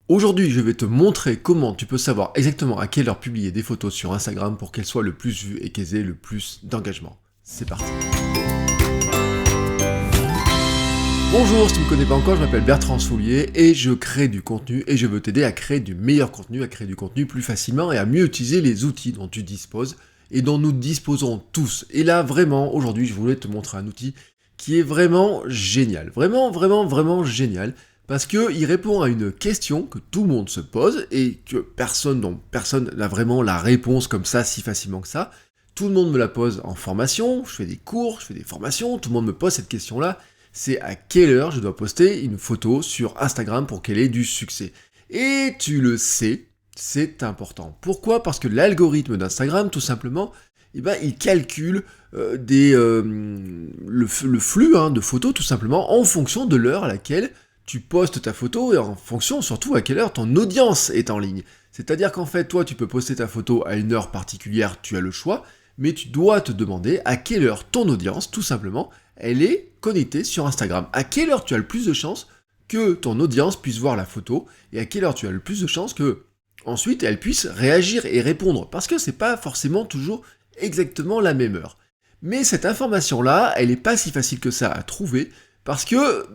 Aujourd'hui, je vais te montrer comment tu peux savoir exactement à quelle heure publier des photos sur Instagram pour qu'elles soient le plus vues et qu'elles aient le plus d'engagement. C'est parti. Bonjour, si tu ne me connais pas encore, je m'appelle Bertrand Soulier et je crée du contenu et je veux t'aider à créer du meilleur contenu, à créer du contenu plus facilement et à mieux utiliser les outils dont tu disposes et dont nous disposons tous. Et là, vraiment, aujourd'hui, je voulais te montrer un outil qui est vraiment génial. Vraiment génial. Parce qu'il répond à une question que tout le monde se pose et que personne n'a vraiment la réponse comme ça si facilement que ça. Tout le monde me la pose en formation, je fais des cours, je fais des formations, tout le monde me pose cette question-là. C'est à quelle heure je dois poster une photo sur Instagram pour qu'elle ait du succès. Et tu le sais, c'est important. Pourquoi ? Parce que l'algorithme d'Instagram, tout simplement, il calcule le flux de photos, tout simplement, en fonction de l'heure à laquelle tu postes ta photo et en fonction surtout à quelle heure ton audience est en ligne. C'est-à-dire qu'en fait, toi, tu peux poster ta photo à une heure particulière, tu as le choix, mais tu dois te demander à quelle heure ton audience, tout simplement, elle est connectée sur Instagram. À quelle heure tu as le plus de chances que ton audience puisse voir la photo et à quelle heure tu as le plus de chances que ensuite elle puisse réagir et répondre. Parce que c'est pas forcément toujours exactement la même heure. Mais cette information-là, elle n'est pas si facile que ça à trouver parce que,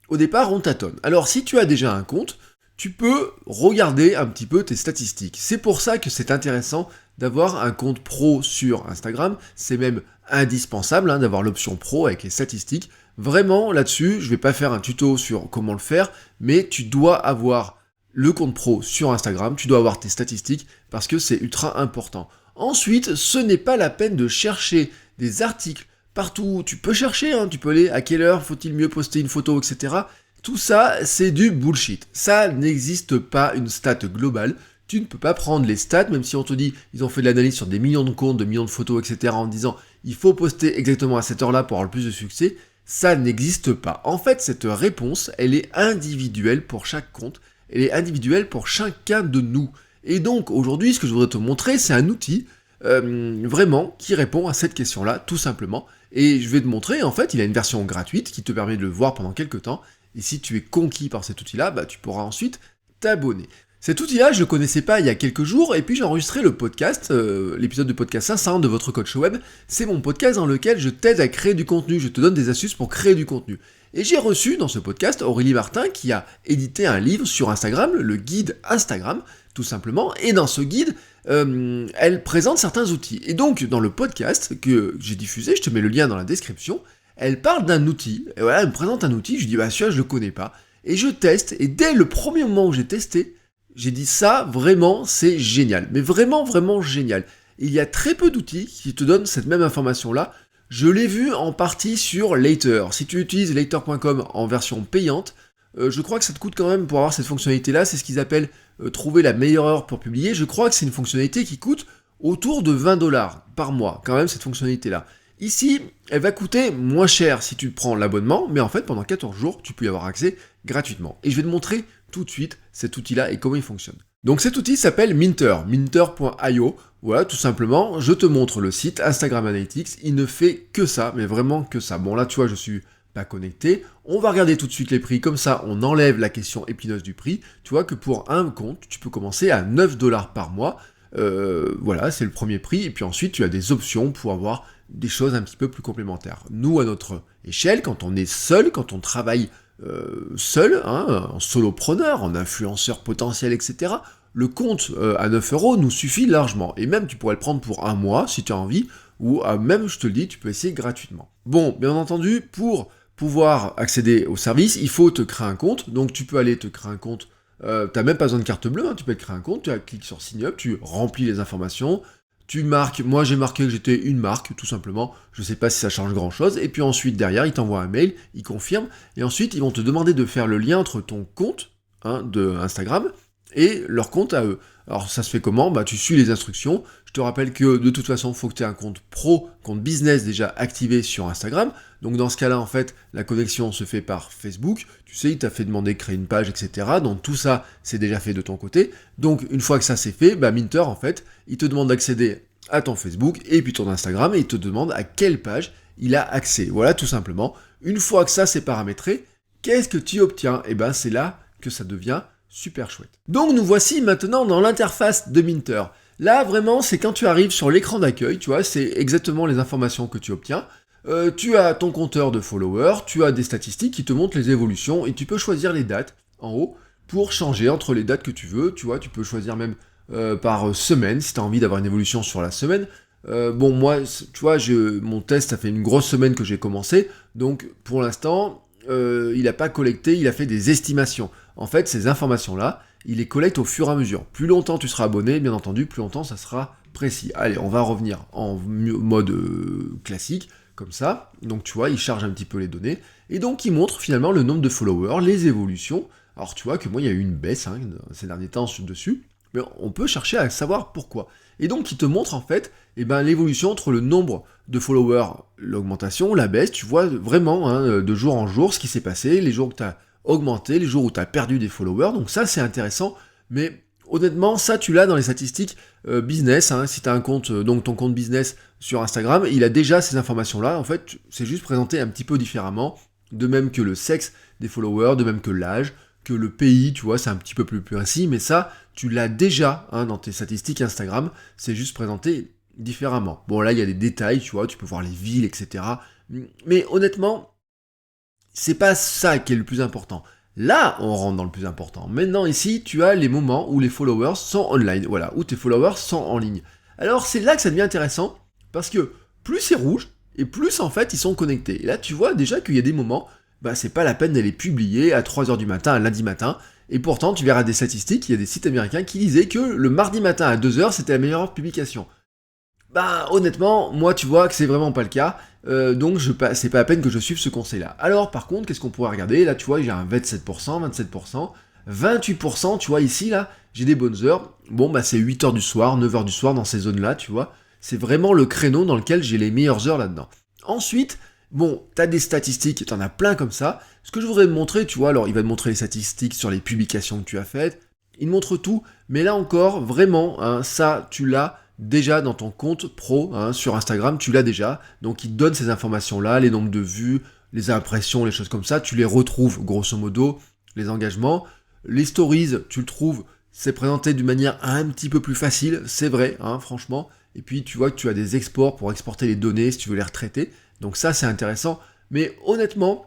au départ, on tâtonne. Alors, si tu as déjà un compte, tu peux regarder un petit peu tes statistiques. C'est pour ça que c'est intéressant d'avoir un compte pro sur Instagram. C'est même indispensable d'avoir l'option pro avec les statistiques. Vraiment, là-dessus, je vais pas faire un tuto sur comment le faire, mais tu dois avoir le compte pro sur Instagram, tu dois avoir tes statistiques parce que c'est ultra important. Ensuite, ce n'est pas la peine de chercher des articles partout, tu peux chercher, tu peux aller à quelle heure faut-il mieux poster une photo, etc. Tout ça, c'est du bullshit. Ça n'existe pas une stat globale. Tu ne peux pas prendre les stats, même si on te dit, ils ont fait de l'analyse sur des millions de comptes, de millions de photos, etc. en disant, il faut poster exactement à cette heure-là pour avoir le plus de succès. Ça n'existe pas. En fait, cette réponse, elle est individuelle pour chaque compte. Elle est individuelle pour chacun de nous. Et donc, aujourd'hui, ce que je voudrais te montrer, c'est un outil vraiment qui répond à cette question-là, tout simplement. Et je vais te montrer, en fait, il a une version gratuite qui te permet de le voir pendant quelques temps. Et si tu es conquis par cet outil-là, tu pourras ensuite t'abonner. Cet outil-là, je ne le connaissais pas il y a quelques jours, et puis j'ai enregistré le podcast, l'épisode de podcast 500 de votre coach web. C'est mon podcast dans lequel je t'aide à créer du contenu, je te donne des astuces pour créer du contenu. Et j'ai reçu dans ce podcast Aurélie Martin qui a édité un livre sur Instagram, le guide Instagram, tout simplement. Et dans ce guide, elle présente certains outils. Et donc, dans le podcast que j'ai diffusé, je te mets le lien dans la description, elle parle d'un outil. Et voilà, elle me présente un outil, je dis, celui-là, je le connais pas. Et je teste, et dès le premier moment où j'ai testé, j'ai dit, ça, vraiment, c'est génial. Mais vraiment génial. Il y a très peu d'outils qui te donnent cette même information-là. Je l'ai vu en partie sur Later. Si tu utilises later.com en version payante, je crois que ça te coûte quand même pour avoir cette fonctionnalité-là. C'est ce qu'ils appellent trouver la meilleure heure pour publier. Je crois que c'est une fonctionnalité qui coûte autour de 20$ par mois, quand même, cette fonctionnalité-là. Ici, elle va coûter moins cher si tu prends l'abonnement, mais en fait, pendant 14 jours, tu peux y avoir accès gratuitement. Et je vais te montrer tout de suite cet outil-là et comment il fonctionne. Donc cet outil s'appelle Minter, minter.io. Voilà, tout simplement, je te montre le site Instagram Analytics, il ne fait que ça, mais vraiment que ça. Bon là, tu vois, je suis pas connecté. On va regarder tout de suite les prix, comme ça, on enlève la question épineuse du prix. Tu vois que pour un compte, tu peux commencer à 9$ par mois. Voilà, c'est le premier prix, et puis ensuite, tu as des options pour avoir des choses un petit peu plus complémentaires. Nous, à notre échelle, quand on est seul, quand on travaille seul, en solopreneur, en influenceur potentiel, etc., le compte à 9€ nous suffit largement. Et même, tu pourrais le prendre pour un mois, si tu as envie, ou même, je te le dis, tu peux essayer gratuitement. Bon, bien entendu, pour pouvoir accéder au service, il faut te créer un compte. Donc, tu peux aller te créer un compte. T'as même pas besoin de carte bleue, tu peux te créer un compte, tu cliques sur Sign Up, tu remplis les informations, tu marques, moi j'ai marqué que j'étais une marque, tout simplement, je sais pas si ça change grand chose, et puis ensuite derrière, ils t'envoient un mail, ils confirment, et ensuite ils vont te demander de faire le lien entre ton compte de Instagram et leur compte à eux. Alors ça se fait comment ? Tu suis les instructions. Je te rappelle que de toute façon, il faut que tu aies un compte pro, compte business déjà activé sur Instagram. Donc dans ce cas-là, en fait, la connexion se fait par Facebook. Tu sais, il t'a fait demander de créer une page, etc. Donc tout ça, c'est déjà fait de ton côté. Donc une fois que ça c'est fait, Minter, en fait, il te demande d'accéder à ton Facebook et puis ton Instagram et il te demande à quelle page il a accès. Voilà, tout simplement. Une fois que ça c'est paramétré, qu'est-ce que tu obtiens ? C'est là que ça devient super chouette. Donc nous voici maintenant dans l'interface de Minter. Là vraiment c'est quand tu arrives sur l'écran d'accueil, tu vois, c'est exactement les informations que tu obtiens. Tu as ton compteur de followers, tu as des statistiques qui te montrent les évolutions et tu peux choisir les dates en haut pour changer entre les dates que tu veux, tu vois, tu peux choisir même par semaine si tu as envie d'avoir une évolution sur la semaine. Bon moi, tu vois, mon test, ça fait une grosse semaine que j'ai commencé, donc pour l'instant, il n'a pas collecté, il a fait des estimations. En fait, ces informations-là, il les collecte au fur et à mesure. Plus longtemps tu seras abonné, bien entendu, plus longtemps ça sera précis. Allez, on va revenir en mode classique, comme ça. Donc tu vois, il charge un petit peu les données, et donc il montre finalement le nombre de followers, les évolutions. Alors tu vois que moi, il y a eu une baisse ces derniers temps dessus, mais on peut chercher à savoir pourquoi. Et donc il te montre en fait l'évolution entre le nombre de followers, l'augmentation, la baisse, tu vois vraiment de jour en jour ce qui s'est passé, les jours où tu as augmenté, les jours où tu as perdu des followers, donc ça c'est intéressant, mais honnêtement ça tu l'as dans les statistiques business, si tu as un compte, donc ton compte business sur Instagram, il a déjà ces informations là, en fait c'est juste présenté un petit peu différemment, de même que le sexe des followers, de même que l'âge, que le pays, tu vois, c'est un petit peu plus précis, mais ça, tu l'as déjà dans tes statistiques Instagram, c'est juste présenté différemment. Bon, là, il y a des détails, tu vois, tu peux voir les villes, etc. Mais honnêtement, c'est pas ça qui est le plus important. Là, on rentre dans le plus important. Maintenant, ici, tu as les moments où les followers sont online, voilà, où tes followers sont en ligne. Alors, c'est là que ça devient intéressant, parce que plus c'est rouge, et plus, en fait, ils sont connectés. Et là, tu vois déjà qu'il y a des moments c'est pas la peine d'aller publier à 3h du matin, un lundi matin, et pourtant tu verras des statistiques, il y a des sites américains qui disaient que le mardi matin à 2h c'était la meilleure publication. Honnêtement, moi tu vois que c'est vraiment pas le cas, donc c'est pas la peine que je suive ce conseil-là. Alors par contre, qu'est-ce qu'on pourrait regarder? Là tu vois, j'ai un 27%, 27%, 28%, tu vois ici là, j'ai des bonnes heures, c'est 8h du soir, 9h du soir dans ces zones-là, tu vois, c'est vraiment le créneau dans lequel j'ai les meilleures heures là-dedans. Ensuite, t'as des statistiques, t'en as plein comme ça. Ce que je voudrais te montrer, tu vois, alors il va te montrer les statistiques sur les publications que tu as faites. Il montre tout, mais là encore, vraiment, ça, tu l'as déjà dans ton compte pro, sur Instagram, tu l'as déjà. Donc il te donne ces informations-là, les nombres de vues, les impressions, les choses comme ça, tu les retrouves, grosso modo, les engagements. Les stories, tu le trouves, c'est présenté d'une manière un petit peu plus facile, c'est vrai, franchement. Et puis tu vois que tu as des exports pour exporter les données si tu veux les retraiter. Donc ça c'est intéressant, mais honnêtement,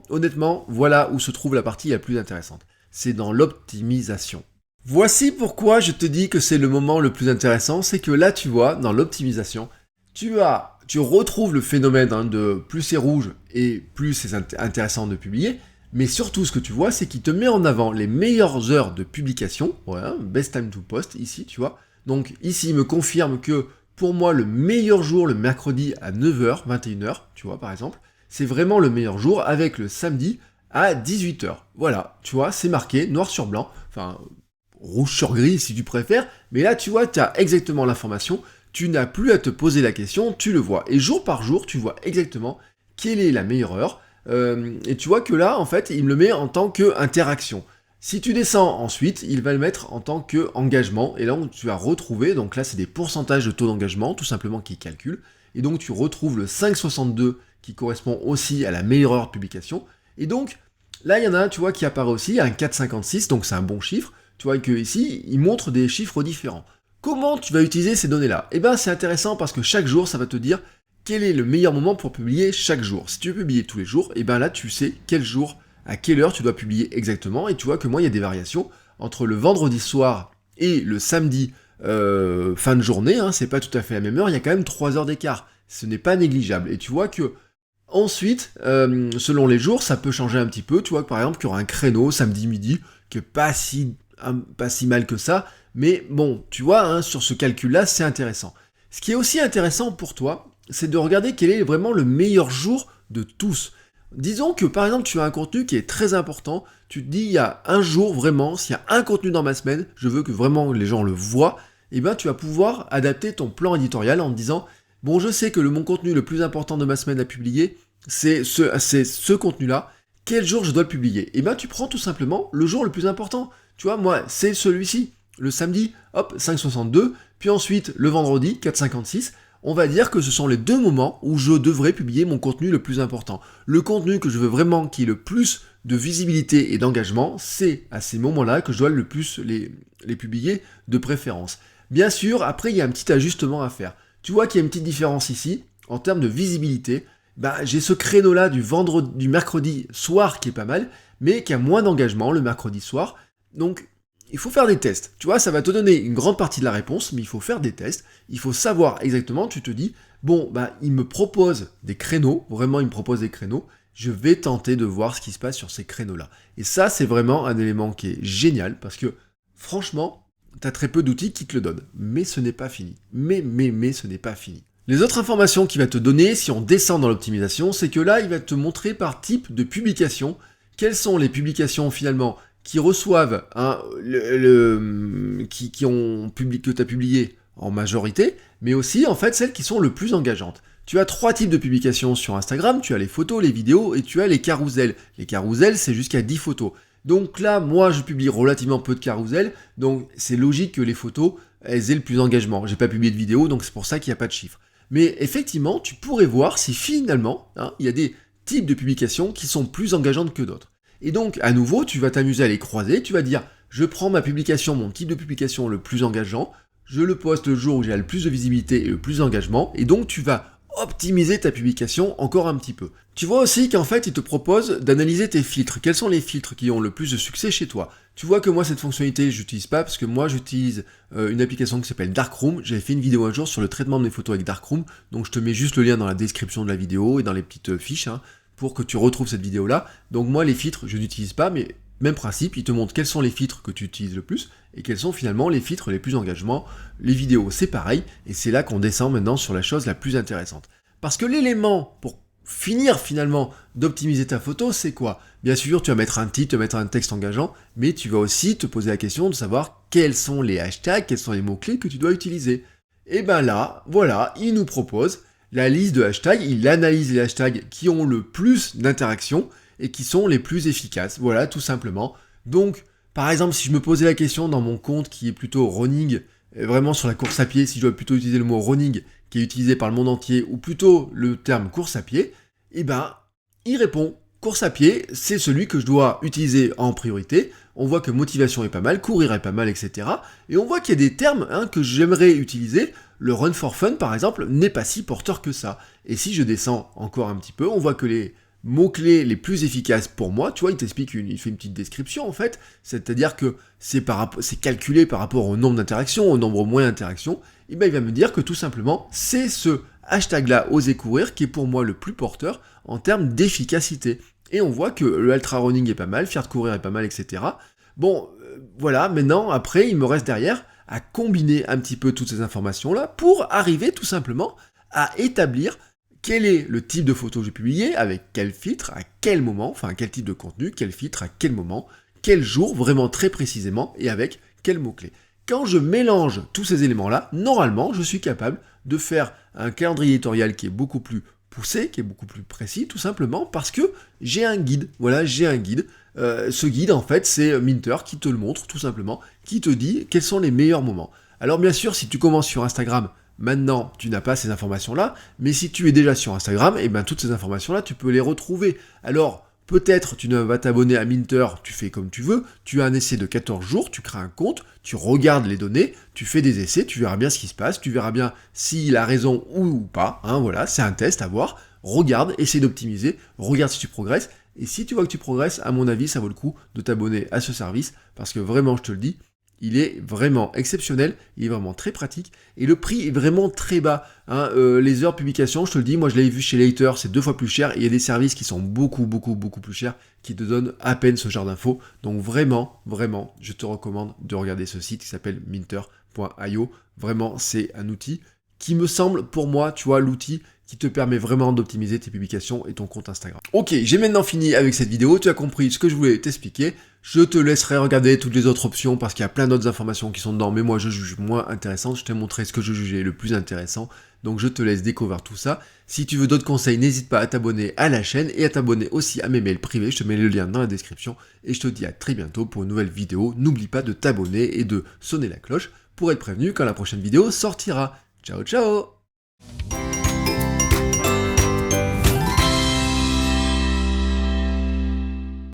voilà où se trouve la partie la plus intéressante. C'est dans l'optimisation. Voici pourquoi je te dis que c'est le moment le plus intéressant, c'est que là tu vois, dans l'optimisation, tu retrouves le phénomène de plus c'est rouge et plus c'est intéressant de publier, mais surtout ce que tu vois, c'est qu'il te met en avant les meilleures heures de publication, voilà, best time to post ici, tu vois. Donc ici il me confirme que pour moi, le meilleur jour, le mercredi à 9h, 21h, tu vois, par exemple, c'est vraiment le meilleur jour avec le samedi à 18h. Voilà, tu vois, c'est marqué noir sur blanc, enfin, rouge sur gris si tu préfères, mais là, tu vois, tu as exactement l'information, tu n'as plus à te poser la question, tu le vois. Et jour par jour, tu vois exactement quelle est la meilleure heure, et tu vois que là, en fait, il me le met en tant que interaction. Si tu descends ensuite, il va le mettre en tant qu'engagement, et là tu vas retrouver, donc là c'est des pourcentages de taux d'engagement, tout simplement qui calculent, et donc tu retrouves le 5,62 qui correspond aussi à la meilleure heure de publication, et donc là il y en a un, tu vois, qui apparaît aussi, un 4,56, donc c'est un bon chiffre, tu vois que ici, il montre des chiffres différents. Comment tu vas utiliser ces données-là? C'est intéressant parce que chaque jour, ça va te dire quel est le meilleur moment pour publier chaque jour. Si tu veux publier tous les jours, là tu sais quel jour, à quelle heure tu dois publier exactement, et tu vois que moi il y a des variations entre le vendredi soir et le samedi fin de journée, c'est pas tout à fait la même heure, il y a quand même 3 heures d'écart, ce n'est pas négligeable, et tu vois que ensuite, selon les jours, ça peut changer un petit peu, tu vois que par exemple qu'il y aura un créneau samedi midi, qui est pas si mal que ça, mais bon, tu vois, sur ce calcul-là, c'est intéressant. Ce qui est aussi intéressant pour toi, c'est de regarder quel est vraiment le meilleur jour de tous. Disons que par exemple tu as un contenu qui est très important, tu te dis il y a un jour vraiment, s'il y a un contenu dans ma semaine, je veux que vraiment les gens le voient, tu vas pouvoir adapter ton plan éditorial en te disant bon je sais que mon contenu le plus important de ma semaine à publier, c'est ce contenu-là, quel jour je dois le publier? Tu prends tout simplement le jour le plus important. Tu vois, moi c'est celui-ci, le samedi, hop, 5,62, puis ensuite le vendredi, 4,56. On va dire que ce sont les 2 moments où je devrais publier mon contenu le plus important. Le contenu que je veux vraiment qui ait le plus de visibilité et d'engagement, c'est à ces moments-là que je dois le plus les publier de préférence. Bien sûr, après il y a un petit ajustement à faire. Tu vois qu'il y a une petite différence ici, en termes de visibilité. J'ai ce créneau-là du mercredi soir qui est pas mal, mais qui a moins d'engagement le mercredi soir. Donc, il faut faire des tests. Tu vois, ça va te donner une grande partie de la réponse, mais il faut faire des tests. Il faut savoir exactement, tu te dis, il me propose des créneaux, vraiment il me propose des créneaux, je vais tenter de voir ce qui se passe sur ces créneaux-là. Et ça, c'est vraiment un élément qui est génial, parce que, franchement, tu as très peu d'outils qui te le donnent. Mais ce n'est pas fini. Mais ce n'est pas fini. Les autres informations qu'il va te donner, si on descend dans l'optimisation, c'est que là, il va te montrer par type de publication, quelles sont les publications finalement qui reçoivent que tu as publié en majorité, mais aussi en fait celles qui sont le plus engageantes. Tu as 3 types de publications sur Instagram, tu as les photos, les vidéos et tu as les carousels. Les carousels, c'est jusqu'à 10 photos. Donc là, moi, je publie relativement peu de carousels, donc c'est logique que les photos, elles aient le plus d'engagement. J'ai pas publié de vidéo, donc c'est pour ça qu'il n'y a pas de chiffres. Mais effectivement, tu pourrais voir si finalement, il y a des types de publications qui sont plus engageantes que d'autres. Et donc, à nouveau, tu vas t'amuser à les croiser, tu vas dire, je prends ma publication, mon type de publication le plus engageant, je le poste le jour où j'ai le plus de visibilité et le plus d'engagement, et donc tu vas optimiser ta publication encore un petit peu. Tu vois aussi qu'en fait, il te propose d'analyser tes filtres. Quels sont les filtres qui ont le plus de succès chez toi? Tu vois que moi, cette fonctionnalité, je l'utilise pas parce que moi, j'utilise une application qui s'appelle Darkroom. J'avais fait une vidéo un jour sur le traitement de mes photos avec Darkroom, donc je te mets juste le lien dans la description de la vidéo et dans les petites fiches, pour que tu retrouves cette vidéo-là. Donc moi, les filtres, je n'utilise pas, mais même principe, il te montre quels sont les filtres que tu utilises le plus et quels sont finalement les filtres les plus engagements. Les vidéos, c'est pareil, et c'est là qu'on descend maintenant sur la chose la plus intéressante. Parce que l'élément pour finir finalement d'optimiser ta photo, c'est quoi? Bien sûr, tu vas mettre un titre, tu vas mettre un texte engageant, mais tu vas aussi te poser la question de savoir quels sont les hashtags, quels sont les mots-clés que tu dois utiliser. Et ben là, voilà, il nous propose la liste de hashtags, il analyse les hashtags qui ont le plus d'interactions et qui sont les plus efficaces. Voilà, tout simplement. Donc, par exemple, si je me posais la question dans mon compte qui est plutôt running, vraiment sur la course à pied, si je dois plutôt utiliser le mot running, qui est utilisé par le monde entier, ou plutôt le terme course à pied, il répond course à pied, c'est celui que je dois utiliser en priorité. On voit que motivation est pas mal, courir est pas mal, etc. Et on voit qu'il y a des termes que j'aimerais utiliser. Le run for fun, par exemple, n'est pas si porteur que ça. Et si je descends encore un petit peu, on voit que les mots-clés les plus efficaces pour moi, tu vois, il fait une petite description en fait, c'est-à-dire que c'est calculé par rapport au nombre d'interactions, au nombre moyen d'interactions, et il va me dire que tout simplement, c'est ce hashtag-là, oser courir, qui est pour moi le plus porteur en termes d'efficacité. Et on voit que le ultra running est pas mal, fier de courir est pas mal, etc. Bon, voilà, maintenant, après, il me reste derrière à combiner un petit peu toutes ces informations-là pour arriver tout simplement à établir quel est le type de photo que j'ai publié, avec quel filtre, à quel moment, enfin quel type de contenu, quel filtre, à quel moment, quel jour, vraiment très précisément, et avec quel mot-clé. Quand je mélange tous ces éléments-là, normalement, je suis capable de faire un calendrier éditorial qui est beaucoup plus poussé, qui est beaucoup plus précis, tout simplement parce que j'ai un guide. Voilà, j'ai un guide. Ce guide, en fait, c'est Minter qui te le montre, tout simplement, qui te dit quels sont les meilleurs moments. Alors bien sûr, si tu commences sur Instagram, maintenant, tu n'as pas ces informations-là, mais si tu es déjà sur Instagram, toutes ces informations-là, tu peux les retrouver. Alors, peut-être tu ne vas t'abonner à Minter, tu fais comme tu veux, tu as un essai de 14 jours, tu crées un compte, tu regardes les données, tu fais des essais, tu verras bien ce qui se passe, tu verras bien s'il a raison ou pas, voilà, c'est un test à voir, regarde, essaie d'optimiser, regarde si tu progresses, et si tu vois que tu progresses, à mon avis, ça vaut le coup de t'abonner à ce service, parce que vraiment, je te le dis, il est vraiment exceptionnel, il est vraiment très pratique, et le prix est vraiment très bas. Les heures de publication, je te le dis, moi je l'avais vu chez Later, c'est 2 fois plus cher, et il y a des services qui sont beaucoup plus chers, qui te donnent à peine ce genre d'infos. Donc vraiment, je te recommande de regarder ce site qui s'appelle minter.io. Vraiment, c'est un outil qui me semble, pour moi, tu vois, l'outil qui te permet vraiment d'optimiser tes publications et ton compte Instagram. Ok, j'ai maintenant fini avec cette vidéo, tu as compris ce que je voulais t'expliquer. Je te laisserai regarder toutes les autres options parce qu'il y a plein d'autres informations qui sont dedans, mais moi je juge moins intéressant. Je t'ai montré ce que je jugeais le plus intéressant, donc je te laisse découvrir tout ça. Si tu veux d'autres conseils, n'hésite pas à t'abonner à la chaîne et à t'abonner aussi à mes mails privés, je te mets le lien dans la description et je te dis à très bientôt pour une nouvelle vidéo. N'oublie pas de t'abonner et de sonner la cloche pour être prévenu quand la prochaine vidéo sortira. Ciao ciao!